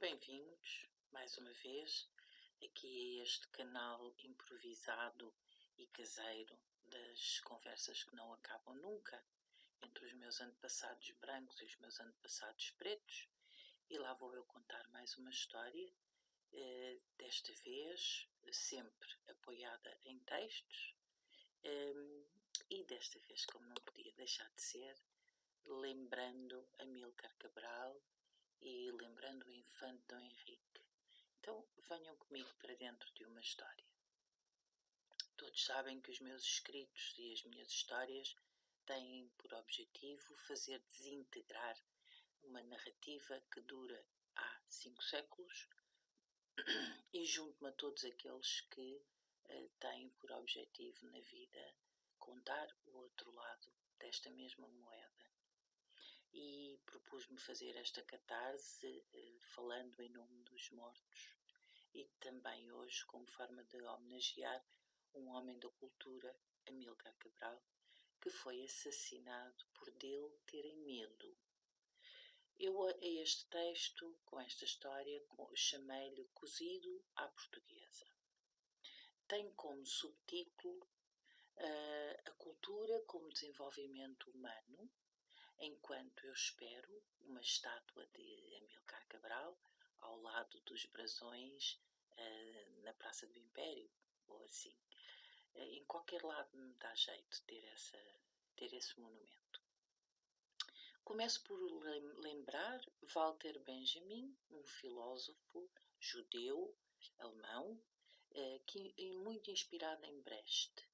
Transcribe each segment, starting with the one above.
Bem-vindos, mais uma vez, aqui a este canal improvisado e caseiro das conversas que não acabam nunca entre os meus antepassados brancos e os meus antepassados pretos. E lá vou eu contar mais uma história, desta vez sempre apoiada em textos, e desta vez, como não podia deixar de ser, lembrando Amílcar Cabral e lembrando o infante Dom Henrique. Então venham comigo para dentro de uma história. Todos sabem que os meus escritos e as minhas histórias têm por objetivo fazer desintegrar uma narrativa que dura há 5 séculos e junto-me a todos aqueles que têm por objetivo na vida contar o outro lado desta mesma moeda. E propus-me fazer esta catarse falando em nome dos mortos e também hoje como forma de homenagear um homem da cultura, Amílcar Cabral, que foi assassinado por dele terem medo. Eu a este texto, com esta história, chamei-lhe Cozido à Portuguesa. Tem como subtítulo a cultura como desenvolvimento humano, enquanto eu espero uma estátua de Amílcar Cabral ao lado dos brasões na Praça do Império, ou assim. Em qualquer lado me dá jeito ter esse monumento. Começo por lembrar Walter Benjamin, um filósofo judeu, alemão, que é muito inspirado em Brecht,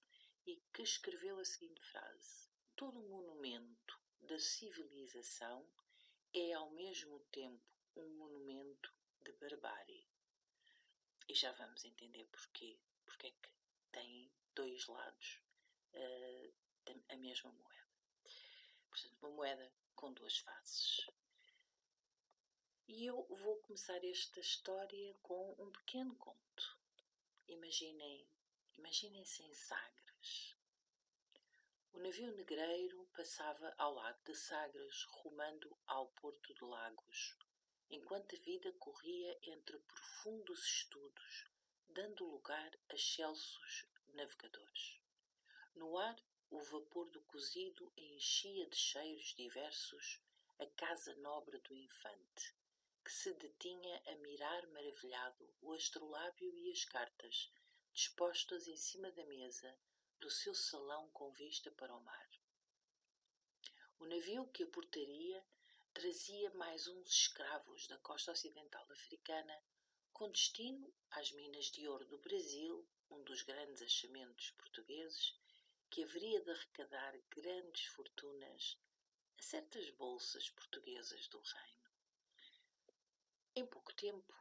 e que escreveu a seguinte frase: todo monumento da civilização é ao mesmo tempo um monumento de barbárie. E já vamos entender porquê. Porque é que tem dois lados a mesma moeda. Portanto, uma moeda com duas faces. E eu vou começar esta história com um pequeno conto. Imaginem-se em Sagres. O navio negreiro passava ao lado de Sagres, rumando ao porto de Lagos, enquanto a vida corria entre profundos estudos, dando lugar a excelsos navegadores. No ar, o vapor do cozido enchia de cheiros diversos a casa nobre do infante, que se detinha a mirar maravilhado o astrolábio e as cartas, dispostas em cima da mesa do seu salão com vista para o mar. O navio que a portaria trazia mais uns escravos da costa ocidental africana, com destino às minas de ouro do Brasil, um dos grandes achamentos portugueses, que haveria de arrecadar grandes fortunas a certas bolsas portuguesas do reino. Em pouco tempo,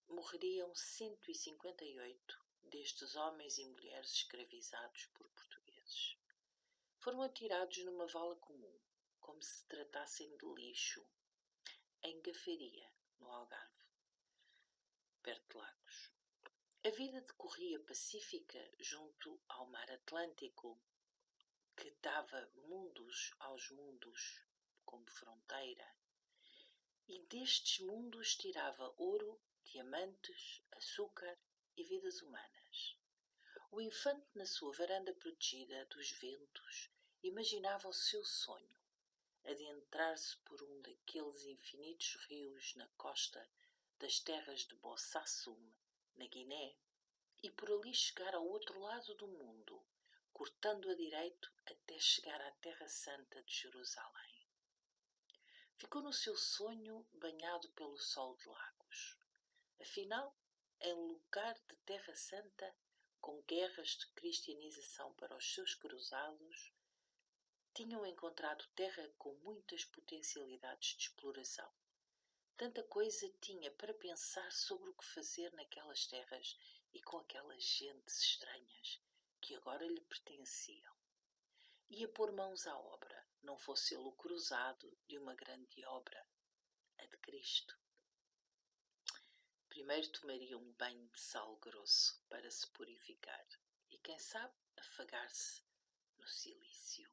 morreriam 158 destes homens e mulheres escravizados por portugueses. Foram atirados numa vala comum, como se tratassem de lixo, em Gafaria, no Algarve, perto de Lagos. A vida decorria pacífica junto ao mar Atlântico, que dava mundos aos mundos como fronteira, e destes mundos tirava ouro, diamantes, açúcar e vidas humanas. O infante, na sua varanda protegida dos ventos, imaginava o seu sonho, adentrar-se por um daqueles infinitos rios na costa das terras de Bossassum, na Guiné, e por ali chegar ao outro lado do mundo, cortando a direito até chegar à Terra Santa de Jerusalém. Ficou no seu sonho banhado pelo sol de Lagos. Afinal, em lugar de Terra Santa, com guerras de cristianização para os seus cruzados, tinham encontrado terra com muitas potencialidades de exploração. Tanta coisa tinha para pensar sobre o que fazer naquelas terras e com aquelas gentes estranhas que agora lhe pertenciam. Ia pôr mãos à obra, não fosse ele o cruzado de uma grande obra, a de Cristo. Primeiro tomaria um banho de sal grosso para se purificar e, quem sabe, afagar-se no silício.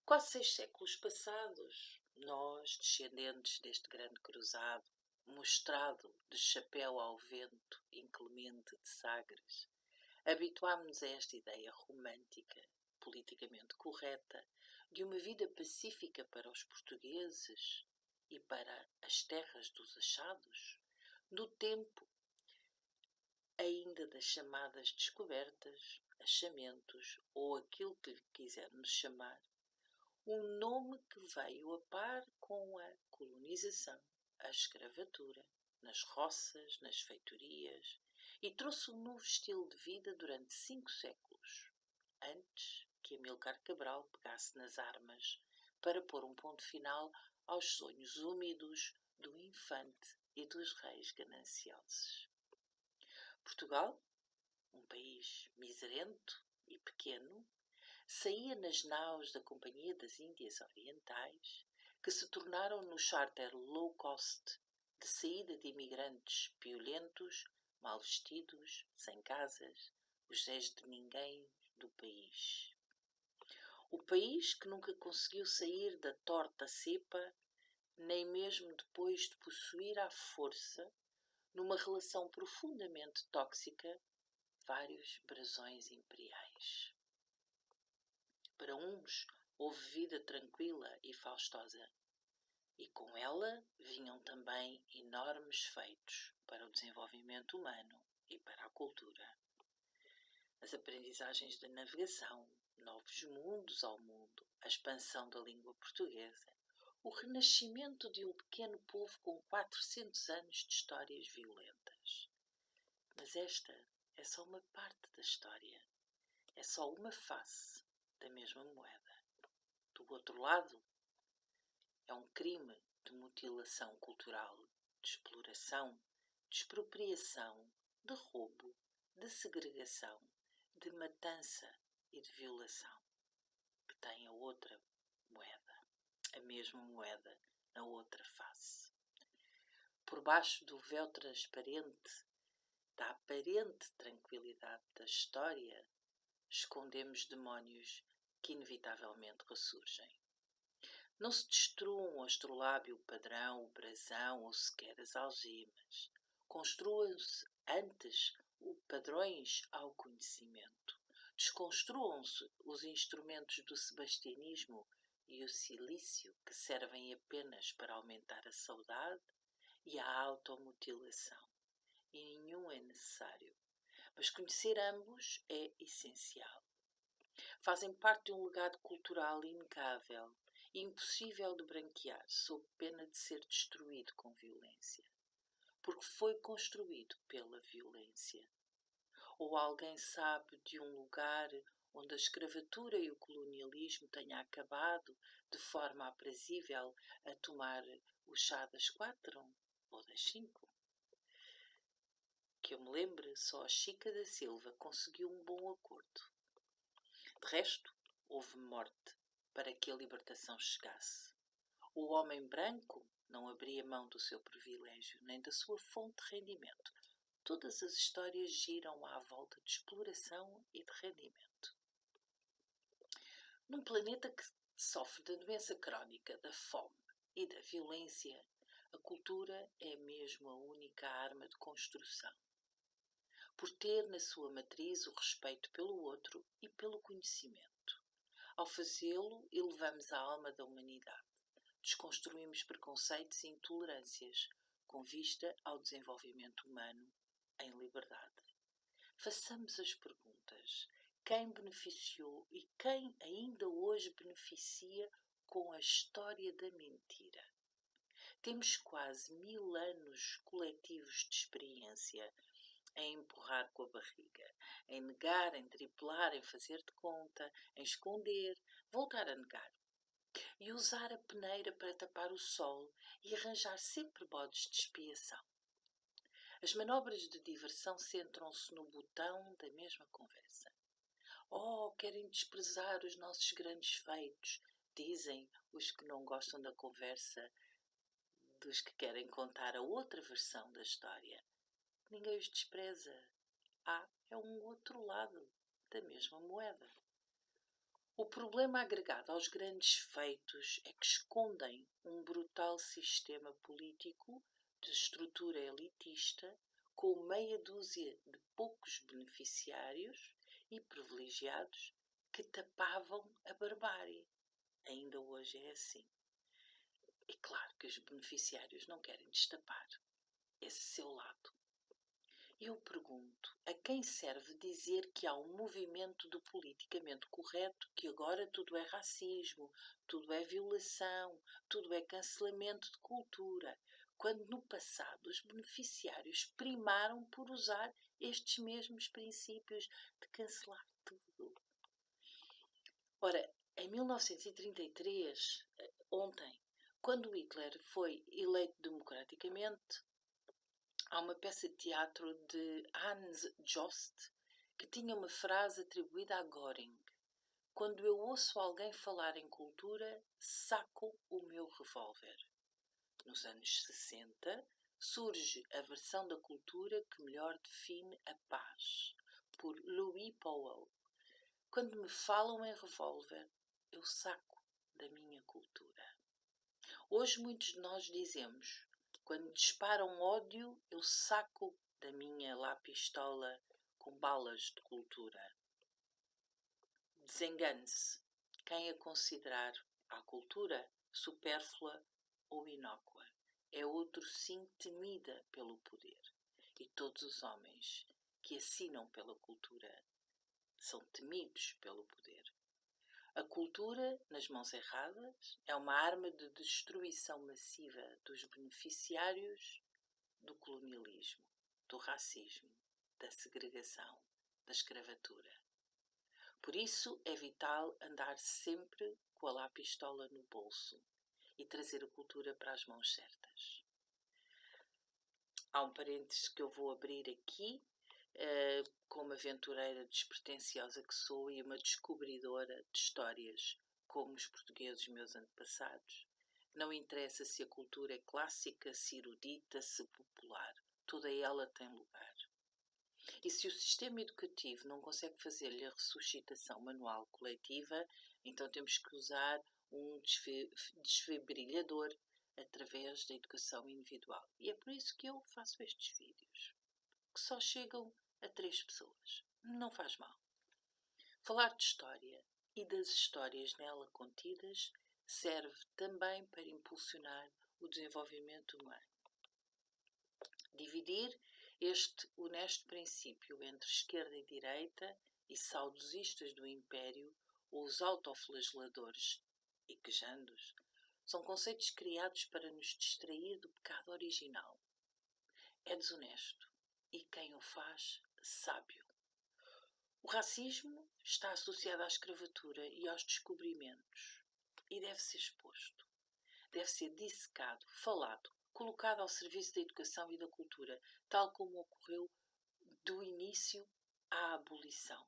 Quase 6 séculos passados, nós, descendentes deste grande cruzado, mostrado de chapéu ao vento inclemente de Sagres, habituámo-nos a esta ideia romântica, politicamente correta, de uma vida pacífica para os portugueses e para as terras dos achados, no tempo ainda das chamadas descobertas, achamentos ou aquilo que lhe quisermos chamar, um nome que veio a par com a colonização, a escravatura, nas roças, nas feitorias, e trouxe um novo estilo de vida durante 5 séculos, antes que Amílcar Cabral pegasse nas armas para pôr um ponto final aos sonhos úmidos do infante e dos reis gananciosos. Portugal, um país miserento e pequeno, saía nas naus da Companhia das Índias Orientais, que se tornaram no charter low cost de saída de imigrantes violentos, mal vestidos, sem casas, os Zés de ninguém do país. O país que nunca conseguiu sair da torta cepa, nem mesmo depois de possuir à força, numa relação profundamente tóxica, vários brasões imperiais. Para uns, houve vida tranquila e faustosa, e com ela vinham também enormes feitos para o desenvolvimento humano e para a cultura. As aprendizagens da navegação, novos mundos ao mundo, a expansão da língua portuguesa, o renascimento de um pequeno povo com 400 anos de histórias violentas. Mas esta é só uma parte da história, é só uma face da mesma moeda. Do outro lado, é um crime de mutilação cultural, de exploração, de expropriação, de roubo, de segregação, de matança e de violação, que tem a outra moeda, a mesma moeda na outra face. Por baixo do véu transparente, da aparente tranquilidade da história, escondemos demónios que inevitavelmente ressurgem. Não se destruam o astrolábio, o padrão, o brasão ou sequer as algemas. Construam-se antes padrões ao conhecimento. Desconstruam-se os instrumentos do sebastianismo e o silício que servem apenas para aumentar a saudade e a automutilação. E nenhum é necessário. Mas conhecer ambos é essencial. Fazem parte de um legado cultural inegável e impossível de branquear, sob pena de ser destruído com violência. Porque foi construído pela violência. Ou alguém sabe de um lugar onde a escravatura e o colonialismo tenha acabado de forma aprazível a tomar o chá das 4 ou das 5? Que eu me lembre, só a Chica da Silva conseguiu um bom acordo. De resto, houve morte para que a libertação chegasse. O homem branco não abria mão do seu privilégio, nem da sua fonte de rendimento. Todas as histórias giram à volta de exploração e de rendimento. Num planeta que sofre da doença crónica, da fome e da violência, a cultura é mesmo a única arma de construção. Por ter na sua matriz o respeito pelo outro e pelo conhecimento. Ao fazê-lo, elevamos a alma da humanidade. Desconstruímos preconceitos e intolerâncias com vista ao desenvolvimento humano em liberdade. Façamos as perguntas. Quem beneficiou e quem ainda hoje beneficia com a história da mentira? Temos quase 1000 anos coletivos de experiência em empurrar com a barriga, em negar, em driblar, em fazer de conta, em esconder, voltar a negar. E usar a peneira para tapar o sol e arranjar sempre bodes de expiação. As manobras de diversão centram-se no botão da mesma conversa. Oh, querem desprezar os nossos grandes feitos, dizem os que não gostam da conversa dos que querem contar a outra versão da história. Ninguém os despreza. É um outro lado da mesma moeda. O problema agregado aos grandes feitos é que escondem um brutal sistema político de estrutura elitista com meia dúzia de poucos beneficiários e privilegiados que tapavam a barbárie. Ainda hoje é assim. É claro que os beneficiários não querem destapar esse seu lado. Eu pergunto, a quem serve dizer que há um movimento do politicamente correto, que agora tudo é racismo, tudo é violação, tudo é cancelamento de cultura, quando no passado os beneficiários primaram por usar estes mesmos princípios de cancelar tudo? Ora, em 1933, ontem, quando Hitler foi eleito democraticamente, há uma peça de teatro de Hans Jost que tinha uma frase atribuída a Göring. Quando eu ouço alguém falar em cultura, saco o meu revólver. Nos anos 60, surge a versão da cultura que melhor define a paz, por Louis Powell. Quando me falam em revólver, eu saco da minha cultura. Hoje muitos de nós dizemos: quando disparam ódio, eu saco da minha lá pistola com balas de cultura. Desengane-se quem a considerar a cultura supérflua ou inócua. É outro sim temida pelo poder. E todos os homens que assinam pela cultura são temidos pelo poder. A cultura, nas mãos erradas, é uma arma de destruição massiva dos beneficiários do colonialismo, do racismo, da segregação, da escravatura. Por isso é vital andar sempre com a lá pistola no bolso e trazer a cultura para as mãos certas. Há um parênteses que eu vou abrir aqui, como aventureira despretensiosa que sou e uma descobridora de histórias como os portugueses meus antepassados. Não interessa se a cultura é clássica, se erudita, se popular. Toda ela tem lugar. E se o sistema educativo não consegue fazer-lhe a ressuscitação manual coletiva, então temos que usar um desfibrilhador através da educação individual. E é por isso que eu faço estes vídeos, que só chegam a 3 pessoas. Não faz mal. Falar de história e das histórias nela contidas serve também para impulsionar o desenvolvimento humano. Dividir este honesto princípio entre esquerda e direita e saudosistas do Império ou os autoflageladores e quejandos são conceitos criados para nos distrair do pecado original. É desonesto e quem o faz, sábio. O racismo está associado à escravatura e aos descobrimentos e deve ser exposto. Deve ser dissecado, falado, colocado ao serviço da educação e da cultura, tal como ocorreu do início à abolição,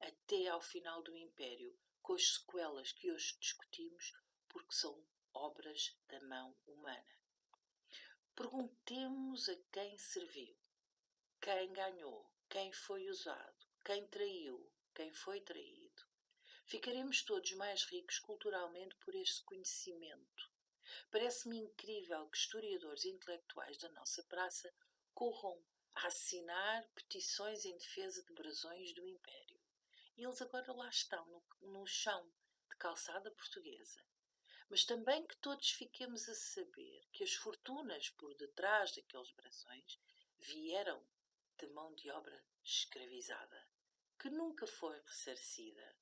até ao final do Império, com as sequelas que hoje discutimos, porque são obras da mão humana. Perguntemos a quem serviu, quem ganhou, quem foi usado, quem traiu, quem foi traído. Ficaremos todos mais ricos culturalmente por este conhecimento. Parece-me incrível que historiadores intelectuais da nossa praça corram a assinar petições em defesa de brasões do Império. E eles agora lá estão, no chão de calçada portuguesa. Mas também que todos fiquemos a saber que as fortunas por detrás daqueles brasões vieram de mão de obra escravizada, que nunca foi ressarcida.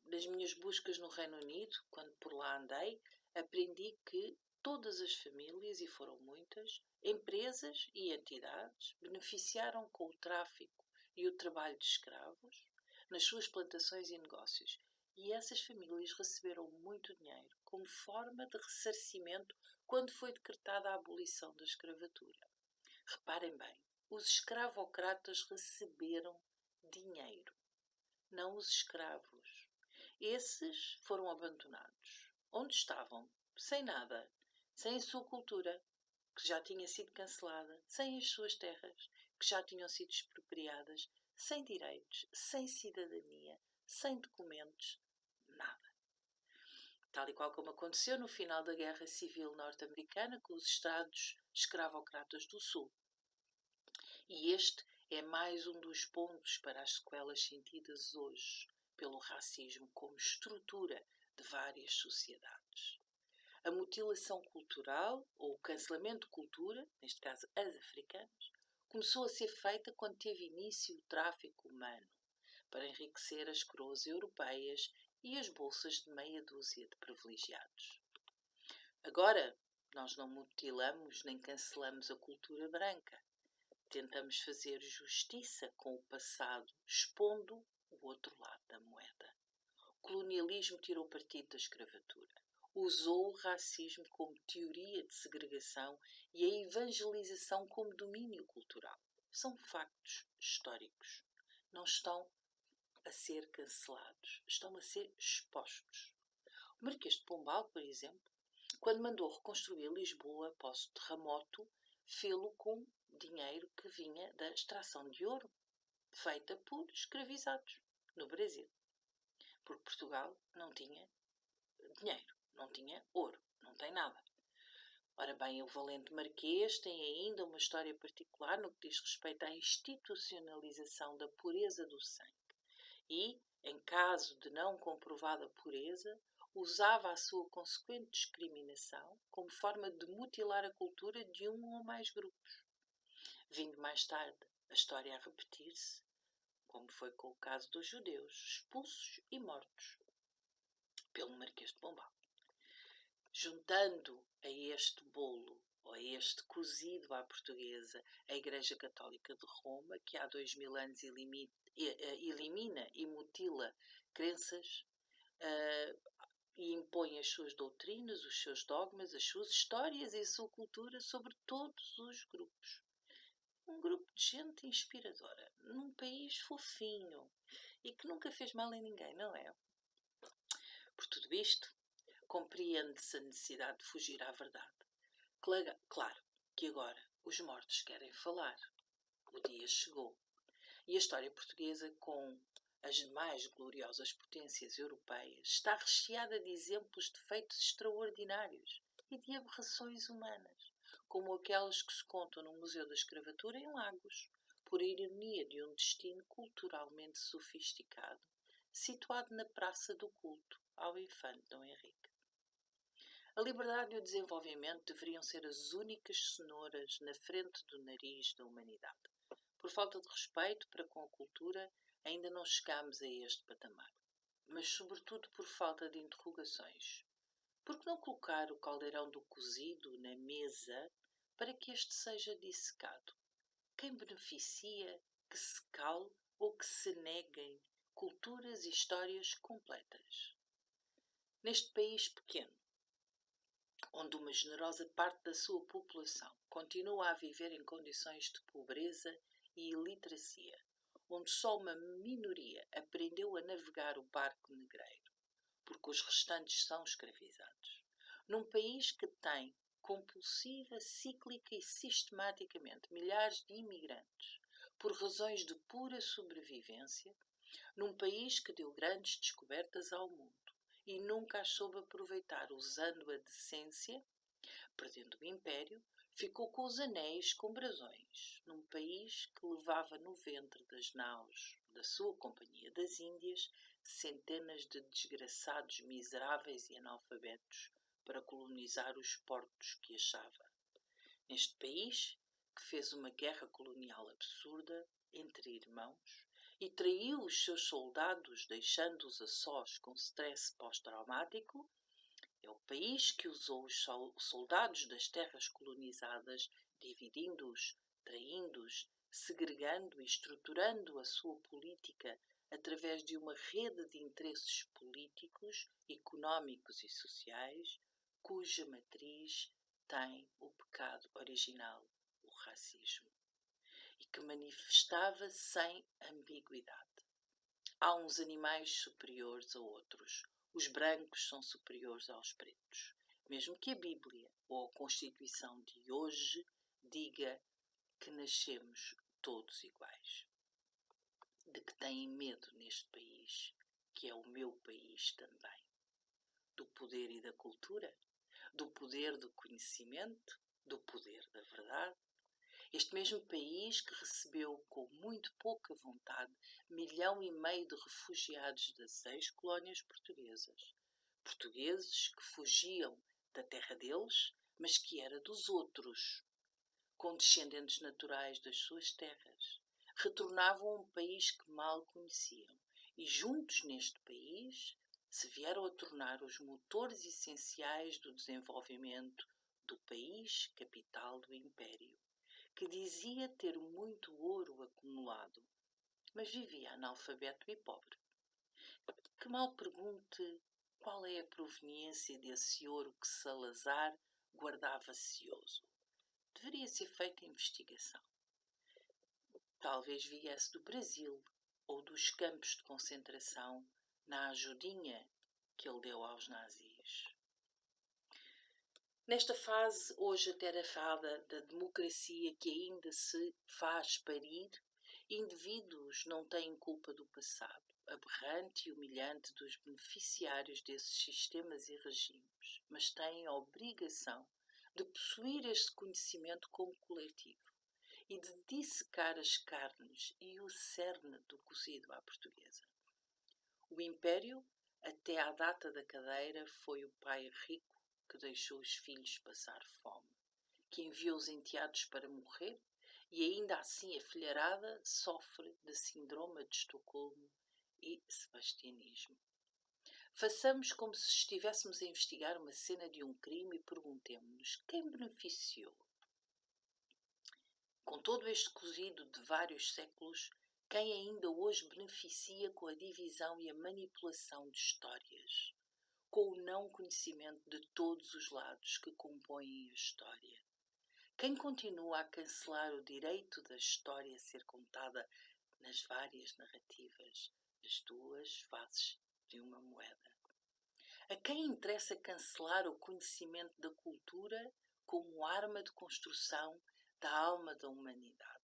Das minhas buscas no Reino Unido, quando por lá andei, aprendi que todas as famílias, e foram muitas, empresas e entidades beneficiaram com o tráfico e o trabalho de escravos nas suas plantações e negócios. E essas famílias receberam muito dinheiro como forma de ressarcimento quando foi decretada a abolição da escravatura. Reparem bem, os escravocratas receberam dinheiro, não os escravos. Esses foram abandonados. Onde estavam? Sem nada, sem a sua cultura, que já tinha sido cancelada, sem as suas terras, que já tinham sido expropriadas, sem direitos, sem cidadania, sem documentos, nada. Tal e qual como aconteceu no final da Guerra Civil Norte-Americana com os Estados escravocratas do Sul. E este é mais um dos pontos para as sequelas sentidas hoje pelo racismo como estrutura de várias sociedades. A mutilação cultural, ou o cancelamento de cultura, neste caso as africanas, começou a ser feita quando teve início o tráfico humano para enriquecer as coroas europeias e as bolsas de meia dúzia de privilegiados. Agora, nós não mutilamos nem cancelamos a cultura branca. Tentamos fazer justiça com o passado, expondo o outro lado da moeda. O colonialismo tirou partido da escravatura. Usou o racismo como teoria de segregação e a evangelização como domínio cultural. São factos históricos. Não estão a ser cancelados. Estão a ser expostos. O Marquês de Pombal, por exemplo, quando mandou reconstruir Lisboa após o terremoto, fê-lo com dinheiro que vinha da extração de ouro, feita por escravizados no Brasil. Porque Portugal não tinha dinheiro, não tinha ouro, não tem nada. Ora bem, o valente Marquês tem ainda uma história particular no que diz respeito à institucionalização da pureza do sangue. E, em caso de não comprovada pureza, usava a sua consequente discriminação como forma de mutilar a cultura de um ou mais grupos. Vindo mais tarde a história a repetir-se, como foi com o caso dos judeus, expulsos e mortos pelo Marquês de Pombal. Juntando a este bolo, ou a este cozido à portuguesa, a Igreja Católica de Roma, que há 2000 anos elimina e mutila crenças e impõe as suas doutrinas, os seus dogmas, as suas histórias e a sua cultura sobre todos os grupos. Um grupo de gente inspiradora, num país fofinho e que nunca fez mal a ninguém, não é? Por tudo isto, compreende-se a necessidade de fugir à verdade. Claro que agora os mortos querem falar. O dia chegou. E a história portuguesa, com as mais gloriosas potências europeias, está recheada de exemplos de feitos extraordinários e de aberrações humanas, como aquelas que se contam no Museu da Escravatura em Lagos, por ironia de um destino culturalmente sofisticado, situado na Praça do Culto ao Infante Dom Henrique. A liberdade e o desenvolvimento deveriam ser as únicas cenouras na frente do nariz da humanidade. Por falta de respeito para com a cultura, ainda não chegamos a este patamar. Mas, sobretudo, por falta de interrogações. Por que não colocar o caldeirão do cozido na mesa para que este seja dissecado? Quem beneficia que se cale ou que se neguem culturas e histórias completas? Neste país pequeno, onde uma generosa parte da sua população continua a viver em condições de pobreza e iliteracia, onde só uma minoria aprendeu a navegar o barco negreiro, porque os restantes são escravizados. Num país que tem, compulsiva, cíclica e sistematicamente, milhares de imigrantes, por razões de pura sobrevivência, num país que deu grandes descobertas ao mundo e nunca as soube aproveitar usando a decência, perdendo o império, ficou com os anéis com brasões, num país que levava no ventre das naus da sua Companhia das Índias centenas de desgraçados miseráveis e analfabetos para colonizar os portos que achava. Neste país, que fez uma guerra colonial absurda entre irmãos e traiu os seus soldados deixando-os a sós com stress pós-traumático, é o país que usou os soldados das terras colonizadas, dividindo-os, traindo-os, segregando e estruturando a sua política através de uma rede de interesses políticos, económicos e sociais, cuja matriz tem o pecado original, o racismo, e que manifestava sem ambiguidade. Há uns animais superiores a outros. Os brancos são superiores aos pretos. Mesmo que a Bíblia ou a Constituição de hoje diga que nascemos todos iguais. De que têm medo neste país que é o meu país também, do poder e da cultura, do poder do conhecimento, do poder da verdade. Este mesmo país que recebeu com muito pouca vontade 1,5 milhão de refugiados das 6 colónias portuguesas. Portugueses que fugiam da terra deles, mas que era dos outros, com descendentes naturais das suas terras. Retornavam a um país que mal conheciam e juntos neste país se vieram a tornar os motores essenciais do desenvolvimento do país capital do Império, que dizia ter muito ouro acumulado, mas vivia analfabeto e pobre. Que mal pergunte qual é a proveniência desse ouro que Salazar guardava cioso. Deveria ser feita investigação. Talvez viesse do Brasil ou dos campos de concentração na ajudinha que ele deu aos nazis. Nesta fase, hoje atarefada da democracia que ainda se faz parir, indivíduos não têm culpa do passado, aberrante e humilhante dos beneficiários desses sistemas e regimes, mas têm a obrigação de possuir este conhecimento como coletivo e de dissecar as carnes e o cerne do cozido à portuguesa. O Império, até à data da cadeira, foi o pai rico que deixou os filhos passar fome, que enviou os enteados para morrer e ainda assim a filharada sofre de síndrome de Estocolmo e sebastianismo. Façamos como se estivéssemos a investigar uma cena de um crime e perguntemo-nos quem beneficiou. Com todo este cozido de vários séculos, quem ainda hoje beneficia com a divisão e a manipulação de histórias, com o não conhecimento de todos os lados que compõem a história? Quem continua a cancelar o direito da história a ser contada nas várias narrativas, as duas faces de uma moeda? A quem interessa cancelar o conhecimento da cultura como arma de construção da alma da humanidade?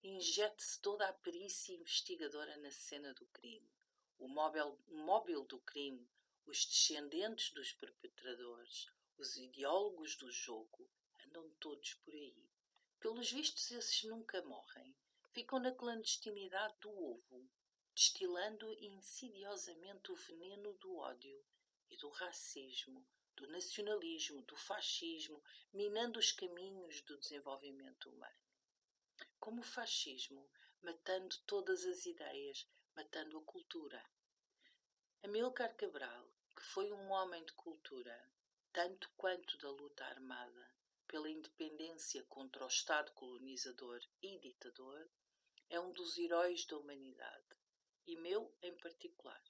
Injete-se toda a perícia investigadora na cena do crime, o móvel do crime, os descendentes dos perpetradores, os ideólogos do jogo, andam todos por aí. Pelos vistos, esses nunca morrem. Ficam na clandestinidade do ovo, destilando insidiosamente o veneno do ódio e do racismo, do nacionalismo, do fascismo, minando os caminhos do desenvolvimento humano. Como o fascismo, matando todas as ideias, matando a cultura. Amílcar Cabral, que foi um homem de cultura, tanto quanto da luta armada pela independência contra o Estado colonizador e ditador, é um dos heróis da humanidade, e meu em particular.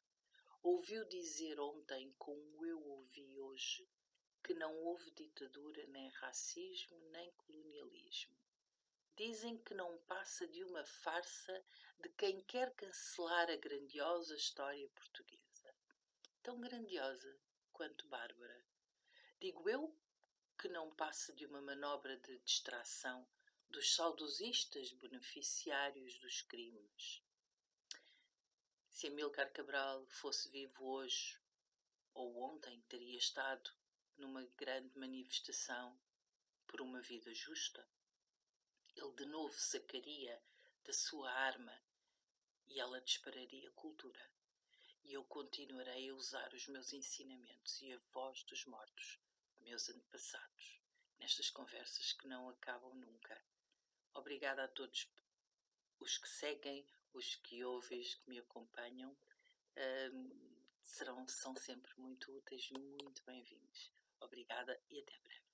Ouviu dizer ontem, como eu ouvi hoje, que não houve ditadura, nem racismo, nem colonialismo. Dizem que não passa de uma farsa de quem quer cancelar a grandiosa história portuguesa. Tão grandiosa quanto bárbara. Digo eu que não passa de uma manobra de distração dos saudosistas beneficiários dos crimes. Se Amílcar Cabral fosse vivo hoje ou ontem, teria estado numa grande manifestação por uma vida justa. Ele de novo sacaria da sua arma e ela dispararia cultura. E eu continuarei a usar os meus ensinamentos e a voz dos mortos, meus antepassados, nestas conversas que não acabam nunca. Obrigada a todos os que seguem, os que ouvem, os que me acompanham. São sempre muito úteis, muito bem-vindos. Obrigada e até breve.